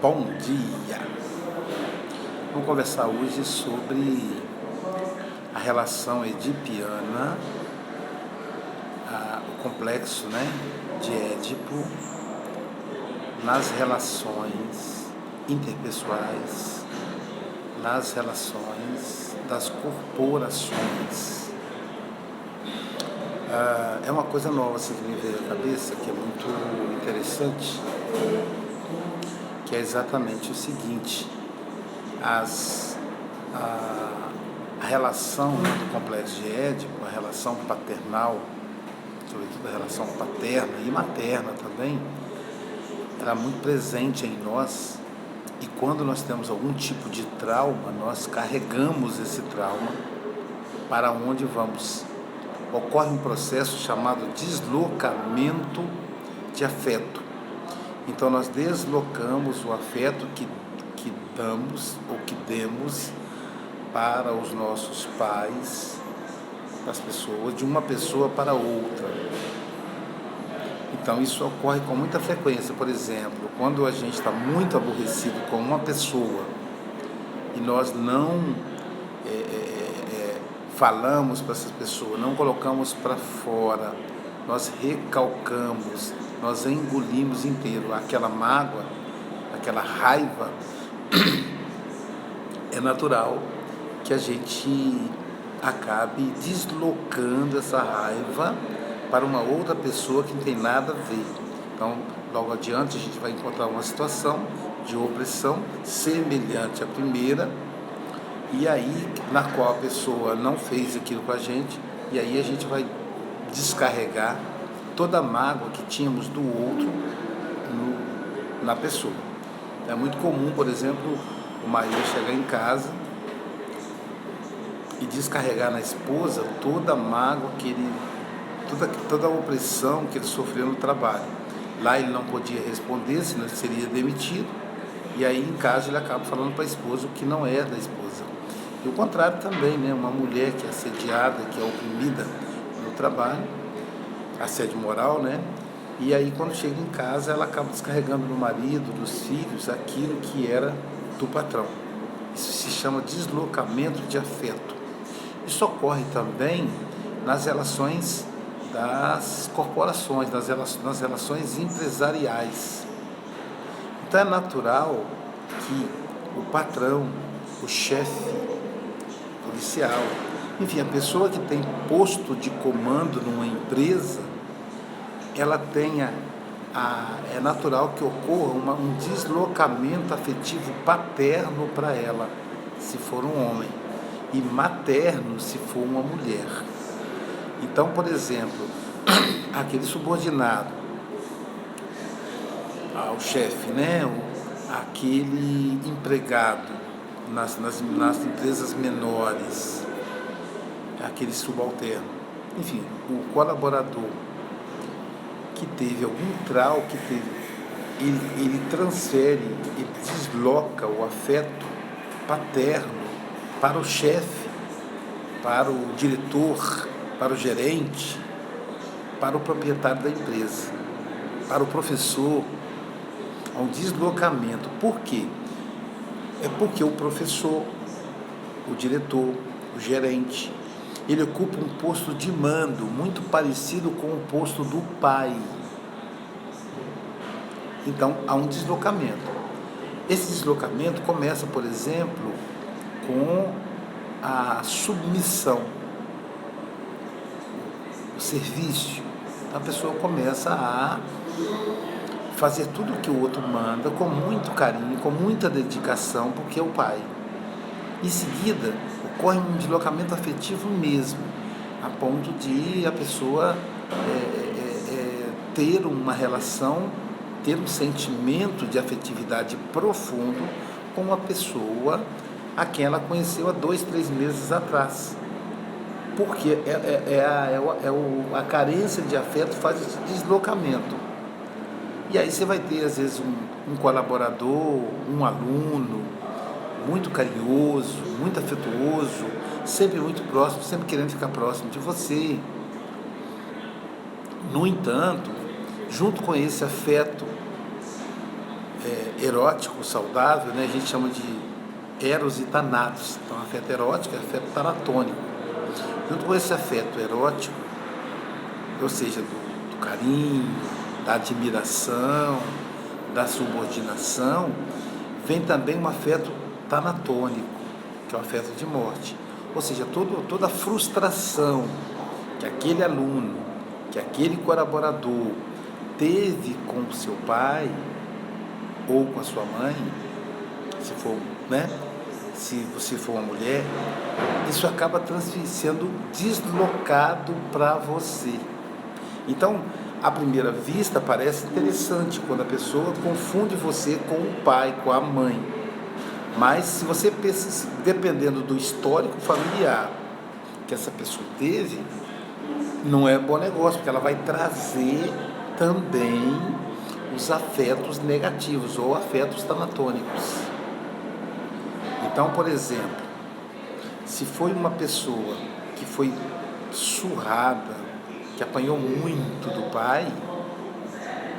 Bom dia! Vamos conversar hoje sobre a relação edipiana, o complexo, de Édipo nas relações interpessoais, nas relações das corporações. É uma coisa nova assim, que me veio à cabeça, que é muito interessante, que é exatamente o seguinte: a relação do complexo de Édipo, a relação paternal, sobretudo a relação paterna e materna também, ela é muito presente em nós, e quando nós temos algum tipo de trauma, nós carregamos esse trauma para onde vamos. Ocorre um processo chamado deslocamento de afeto. Então nós deslocamos o afeto que damos ou que demos para os nossos pais, para as pessoas, de uma pessoa para outra. Então isso ocorre com muita frequência. Por exemplo, quando a gente está muito aborrecido com uma pessoa e nós não falamos para essa pessoa, não colocamos para fora, nós recalcamos, nós engolimos inteiro aquela mágoa, aquela raiva, é natural que a gente acabe deslocando essa raiva para uma outra pessoa que não tem nada a ver. Então, logo adiante, a gente vai encontrar uma situação de opressão semelhante à primeira, e aí, na qual a pessoa não fez aquilo com a gente, e aí a gente vai descarregar toda a mágoa que tínhamos do outro na pessoa. É muito comum, por exemplo, o marido chegar em casa e descarregar na esposa toda a mágoa que ele, toda a opressão que ele sofreu no trabalho. Lá ele não podia responder, senão ele seria demitido, e aí em casa ele acaba falando para a esposa o que não é da esposa. E o contrário também, uma mulher que é assediada, que é oprimida no trabalho, assédio moral, e aí quando chega em casa ela acaba descarregando no marido, nos filhos, aquilo que era do patrão. Isso se chama deslocamento de afeto. Isso ocorre também nas relações das corporações, nas relações empresariais. Então é natural que o patrão, o chefe policial, enfim, a pessoa que tem posto de comando numa empresa, ela tenha, é natural que ocorra um deslocamento afetivo paterno para ela, se for um homem, e materno, se for uma mulher. Então, por exemplo, aquele subordinado ao chefe, aquele empregado nas empresas menores, aquele subalterno, enfim, o colaborador que teve algum trauma, ele transfere, ele desloca o afeto paterno para o chefe, para o diretor, para o gerente, para o proprietário da empresa, para o professor. Há um deslocamento. Por quê? É porque o professor, o diretor, o gerente, ele ocupa um posto de mando muito parecido com o posto do pai. Então, há um deslocamento. Esse deslocamento começa, por exemplo, com a submissão, o serviço. A pessoa começa a fazer tudo o que o outro manda com muito carinho, com muita dedicação, porque é o pai. Em seguida, ocorre um deslocamento afetivo mesmo, a ponto de a pessoa ter uma relação, ter um sentimento de afetividade profundo com uma pessoa a quem ela conheceu há 2, 3 meses atrás. Porque a carência de afeto faz esse deslocamento. E aí você vai ter, às vezes, um colaborador, um aluno, muito carinhoso, muito afetuoso, sempre muito próximo, sempre querendo ficar próximo de você. No entanto, junto com esse afeto erótico, saudável, né? A gente chama de eros e thanatos. Então, afeto erótico é afeto tanatônico. Junto com esse afeto erótico, ou seja, do carinho, da admiração, da subordinação, vem também um afeto tanatônico, que é o afeto de morte. Ou seja, toda a frustração que aquele aluno, que aquele colaborador teve com o seu pai ou com a sua mãe, se for, né? Se você for uma mulher, isso acaba sendo deslocado para você. Então, à primeira vista, parece interessante quando a pessoa confunde você com o pai, com a mãe. Mas se você pensa, dependendo do histórico familiar que essa pessoa teve, não é bom negócio, porque ela vai trazer também os afetos negativos ou afetos tanatônicos. Então, por exemplo, se foi uma pessoa que foi surrada, que apanhou muito do pai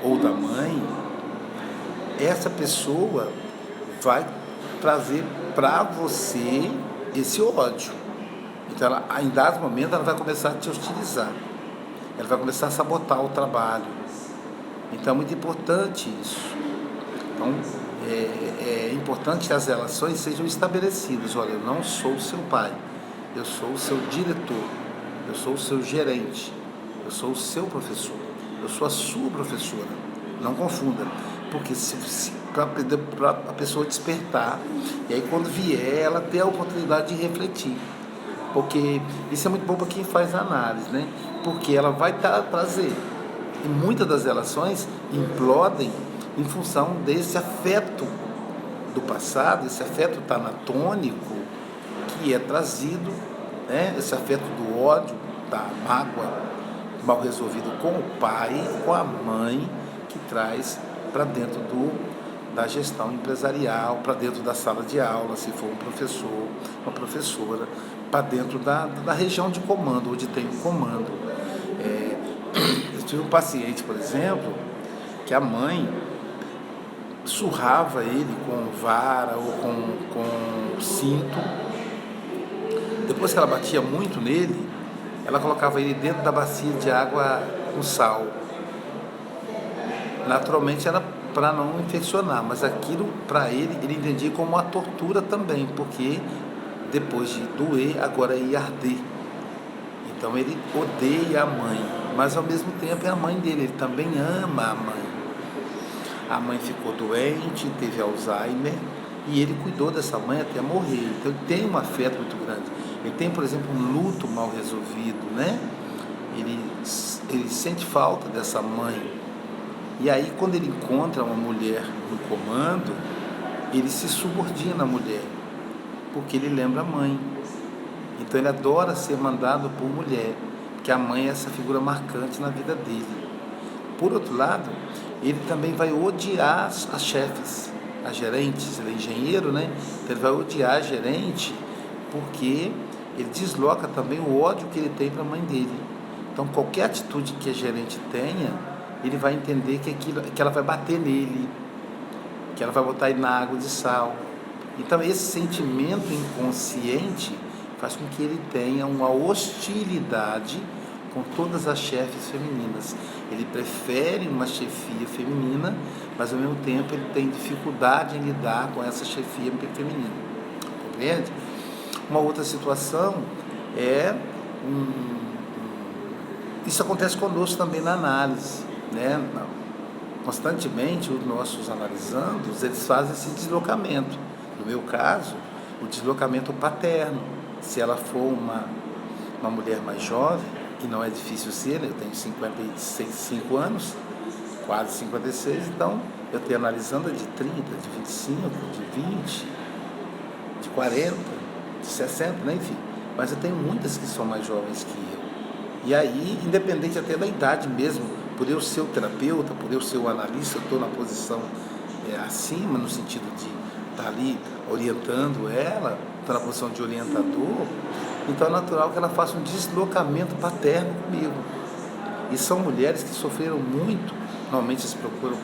ou da mãe, essa pessoa vai trazer para você esse ódio. Então, em dado momento, ela vai começar a te hostilizar. Ela vai começar a sabotar o trabalho. Então, é muito importante isso. Então, é importante que as relações sejam estabelecidas. Olha, eu não sou o seu pai, eu sou o seu diretor, eu sou o seu gerente, eu sou o seu professor, eu sou a sua professora. Não confunda, porque para a pessoa despertar, e aí quando vier, ela ter a oportunidade de refletir. Porque isso é muito bom para quem faz análise, né? Porque ela vai trazer. E muitas das relações implodem em função desse afeto do passado, esse afeto tanatônico que é trazido, né? Esse afeto do ódio, da mágoa mal resolvido com o pai, com a mãe, que traz para dentro da gestão empresarial, para dentro da sala de aula, se for um professor, uma professora, para dentro da região de comando, onde tem o comando. Eu tive um paciente, por exemplo, que a mãe surrava ele com vara ou com cinto. Depois que ela batia muito nele, ela colocava ele dentro da bacia de água com sal. Naturalmente era para não infeccionar, mas aquilo para ele entendia como uma tortura também, porque depois de doer, agora ia arder. Então ele odeia a mãe, mas ao mesmo tempo é a mãe dele, ele também ama a mãe. A mãe ficou doente, teve Alzheimer, e ele cuidou dessa mãe até morrer. Então ele tem um afeto muito grande. Ele tem, por exemplo, um luto mal resolvido, né? Ele sente falta dessa mãe. E aí, quando ele encontra uma mulher no comando, ele se subordina à mulher, porque ele lembra a mãe. Então ele adora ser mandado por mulher, porque a mãe é essa figura marcante na vida dele. Por outro lado, ele também vai odiar as chefes, as gerentes. Ele é engenheiro, né? Então ele vai odiar a gerente, porque ele desloca também o ódio que ele tem para a mãe dele. Então qualquer atitude que a gerente tenha, ele vai entender que ela vai bater nele, que ela vai botar ele na água de sal. Então esse sentimento inconsciente faz com que ele tenha uma hostilidade com todas as chefes femininas. Ele prefere uma chefia feminina, mas ao mesmo tempo ele tem dificuldade em lidar com essa chefia feminina. Compreende? Uma outra situação isso acontece conosco também na análise, né? Constantemente os nossos analisandos, eles fazem esse deslocamento. No meu caso, o deslocamento paterno. Se ela for uma mulher mais jovem, e não é difícil ser, né? Eu tenho 55 anos, quase 56, então eu tenho analisando de 30, de 25, de 20, de 40, de 60, né? Enfim. Mas eu tenho muitas que são mais jovens que eu. E aí, independente até da idade mesmo, por eu ser o terapeuta, por eu ser o analista, eu estou na posição acima, no sentido de estar ali orientando ela, estou na posição de orientador, então é natural que ela faça um deslocamento paterno comigo. E são mulheres que sofreram muito, normalmente eles procuram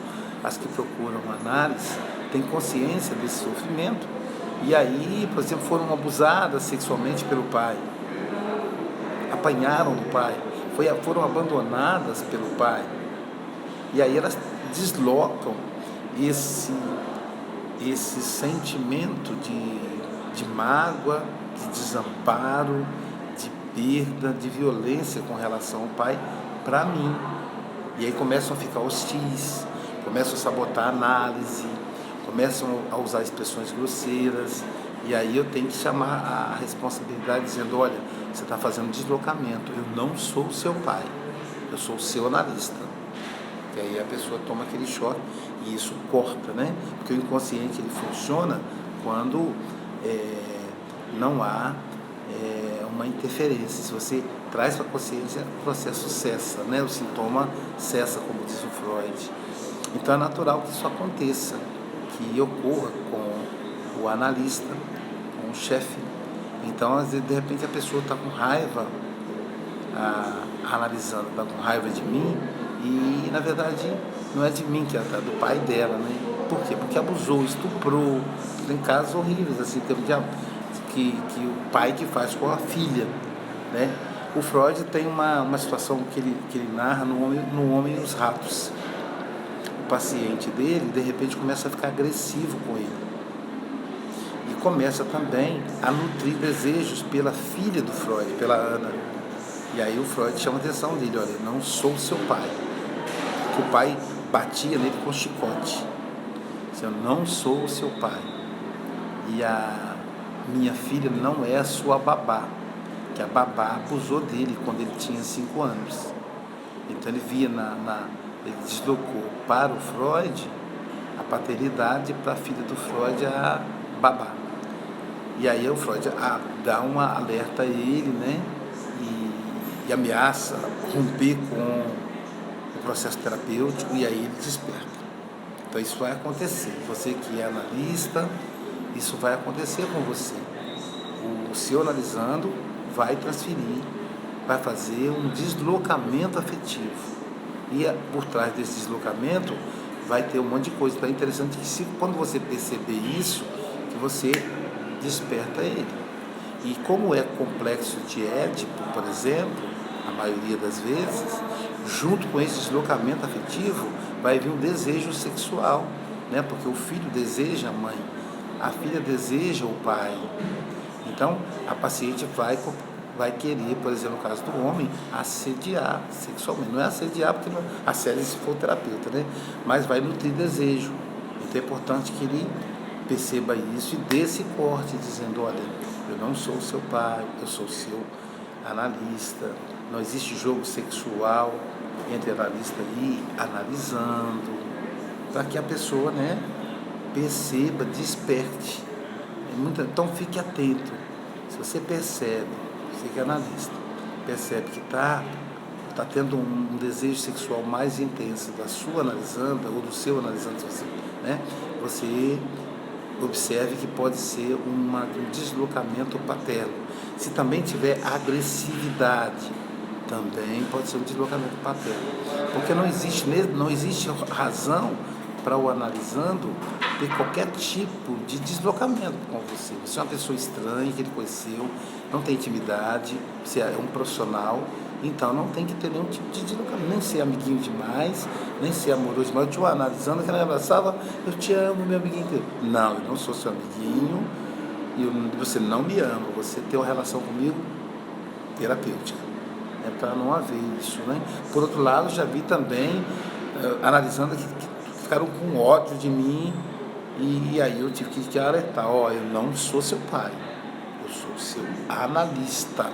as que procuram análise, têm consciência desse sofrimento. E aí, por exemplo, foram abusadas sexualmente pelo pai, apanharam do pai, foram abandonadas pelo pai. E aí elas deslocam esse sentimento de mágoa, de desamparo, de perda, de violência com relação ao pai para mim. E aí começam a ficar hostis, começam a sabotar a análise, começam a usar expressões grosseiras. E aí eu tenho que chamar a responsabilidade dizendo, olha, você está fazendo deslocamento, eu não sou o seu pai, eu sou o seu analista. E aí a pessoa toma aquele choque e isso corta, né? Porque o inconsciente ele funciona quando não há uma interferência. Se você traz para a consciência, o processo cessa, né? O sintoma cessa, como diz o Freud. Então é natural que isso aconteça, que ocorra com o analista, com o chefe. Então, às vezes, de repente, a pessoa está com raiva, analisando, está com raiva de mim, e, na verdade, não é de mim que ela está, é do pai dela, né? Por quê? Porque abusou, estuprou. Tem casos horríveis, assim, que o pai que faz com a filha, né? O Freud tem uma situação que ele narra no Homem e os Ratos. O paciente dele, de repente, começa a ficar agressivo com ele. E começa também a nutrir desejos pela filha do Freud, pela Ana. E aí o Freud chama a atenção dele, olha, eu não sou seu pai. Que o pai batia nele com chicote. Eu não sou o seu pai. E a minha filha não é a sua babá, que a babá abusou dele quando ele tinha 5 anos. Então ele via ele deslocou para o Freud a paternidade, para a filha do Freud a babá. E aí o Freud dá uma alerta a ele, né? E ameaça romper com o processo terapêutico, e aí ele desperta. Então isso vai acontecer. Você que é analista, isso vai acontecer com você. O seu analisando vai transferir, vai fazer um deslocamento afetivo. E por trás desse deslocamento vai ter um monte de coisa. Então é interessante que quando você perceber isso, que você desperta ele. E como é complexo de Édipo, por exemplo, a maioria das vezes, junto com esse deslocamento afetivo, vai vir um desejo sexual, né? Porque o filho deseja a mãe, a filha deseja o pai. Então, a paciente vai querer, por exemplo, no caso do homem, assediar sexualmente. Não é assediar porque não assédio se for terapeuta, né? Mas vai nutrir desejo. Então é importante que ele perceba isso e dê esse corte, dizendo, olha, eu não sou o seu pai, eu sou o seu analista. Não existe jogo sexual entre analista e analisando, para que a pessoa, né, perceba, desperte. Então fique atento. Se você percebe, você que é analista, percebe que está tendo um desejo sexual mais intenso da sua analisanda ou do seu analisando, né, você observe que pode ser um deslocamento paterno. Se também tiver agressividade, também pode ser um deslocamento paterno. Porque não existe razão para o analisando ter qualquer tipo de deslocamento com você. Você é uma pessoa estranha que ele conheceu, não tem intimidade, você é um profissional, então não tem que ter nenhum tipo de deslocamento, nem ser amiguinho demais, nem ser amoroso demais. Eu te analisando, que ela abraçava, eu te amo, meu amiguinho. Não, eu não sou seu amiguinho, e você não me ama, você tem uma relação comigo terapêutica. É para não haver isso, né? Por outro lado, já vi também, analisando que ficaram com ódio de mim, e aí eu tive que alertar, eu não sou seu pai, eu sou seu analista.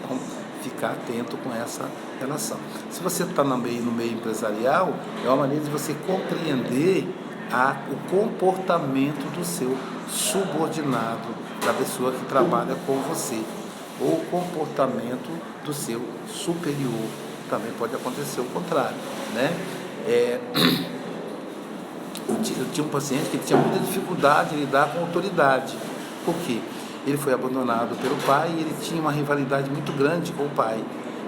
Então, ficar atento com essa relação. Se você está no meio empresarial, é uma maneira de você compreender o comportamento do seu subordinado, da pessoa que trabalha com você, ou o comportamento do seu superior. Também pode acontecer o contrário, né? Eu tinha um paciente que tinha muita dificuldade em lidar com autoridade. Por quê? Ele foi abandonado pelo pai e ele tinha uma rivalidade muito grande com o pai.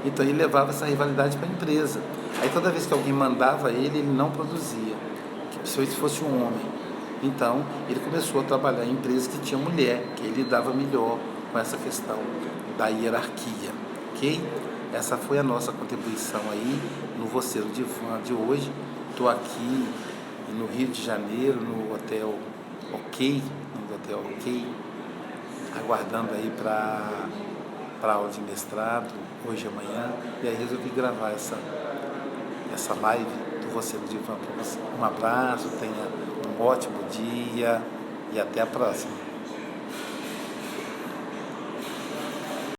Então ele levava essa rivalidade para a empresa. Aí toda vez que alguém mandava ele não produzia. principalmente se fosse um homem. Então, ele começou a trabalhar em empresas que tinha mulher, que ele lidava melhor com essa questão da hierarquia, ok? Essa foi a nossa contribuição aí no Você no Divã de hoje. Estou aqui no Rio de Janeiro, no Hotel OK, aguardando aí para aula de mestrado, hoje e amanhã, e aí resolvi gravar essa live do Você no Divã para você. Um abraço, tenha um ótimo dia e até a próxima.